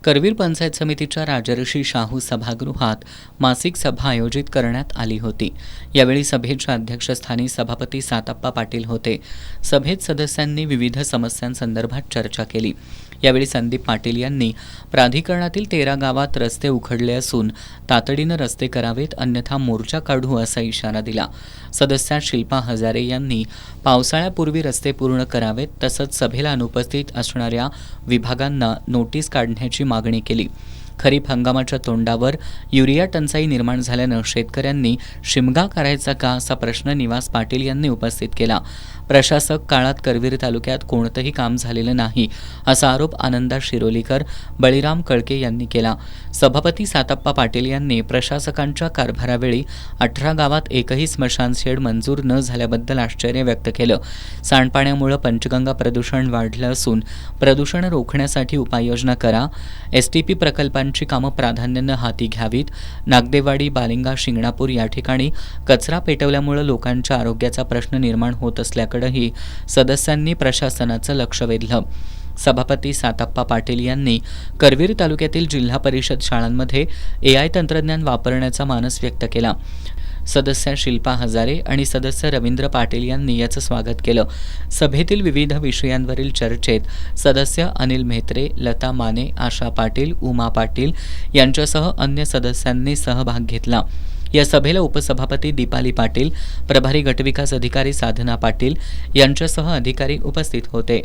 करवीर पंचायत समितीच्या राजर्षी शाहू सभागृहात मासिक सभा आयोजित करण्यात आली होती। यावेळी सभेच्या अध्यक्षस्थानी सभापती सातप्पा पाटील होते। सभेत सदस्यांनी विविध समस्यांसंदर्भात चर्चा केली। यावेळी संदीप पाटील यांनी प्राधिकरणातील 13 गावात रस्ते उखडले असून तातडीनं रस्ते करावेत, अन्यथा मोर्चा काढू असा इशारा दिला। सदस्या शिल्पा हजारे यांनी पावसाळ्यापूर्वी रस्ते पूर्ण करावेत, तसंच सभेला अनुपस्थित असणाऱ्या विभागांना नोटीस काढण्याची मागणी केली। खरीप हंगामाच्या तोंडावर युरिया टंचाई निर्माण झाल्यानं शेतकऱ्यांनी शिमगा करायचा का असा प्रश्न निवास पाटील यांनी उपस्थित केला। प्रशासक काळात करवीर तालुक्यात कोणतंही काम झालेलं नाही असा आरोप आनंदा शिरोलीकर, बळीराम कळके यांनी केला। सभापती सातप्पा पाटील यांनी प्रशासकांच्या कारभारावेळी 18 गावात एकही स्मशानशेड मंजूर न झाल्याबद्दल आश्चर्य व्यक्त केलं। सांडपाण्यामुळे पंचगंगा प्रदूषण वाढलं असून प्रदूषण रोखण्यासाठी उपाययोजना करा, एसटीपी प्रकल्पांची कामं प्राधान्यानं हाती घ्यावीत। नागदेवाडी, बालिंगा, शिंगणापूर या ठिकाणी कचरा पेटवल्यामुळे लोकांच्या आरोग्याचा प्रश्न निर्माण होत असल्याकडेही सदस्यांनी प्रशासनाचं लक्ष वेधलं। सभापती सातप्पा पाटील यांनी करवीर तालुक्यातील जिल्हा परिषद शाळांमध्ये AI तंत्रज्ञान वापरण्याचा मानस व्यक्त केला। सदस्य शिल्पा हजारे आणि सदस्य रवींद्र पाटील यांनी याचं स्वागत केलं। सभेतील विविध विषयांवरील चर्चेत सदस्य अनिल म्हेत्रे, लता माने, आशा पाटील, उमा पाटील यांच्यासह अन्य सदस्यांनी सहभाग घेतला। या सभेला उपसभापती दीपाली पाटील, प्रभारी गटविकास अधिकारी साधना पाटील यांच्यासह अधिकारी उपस्थित होते।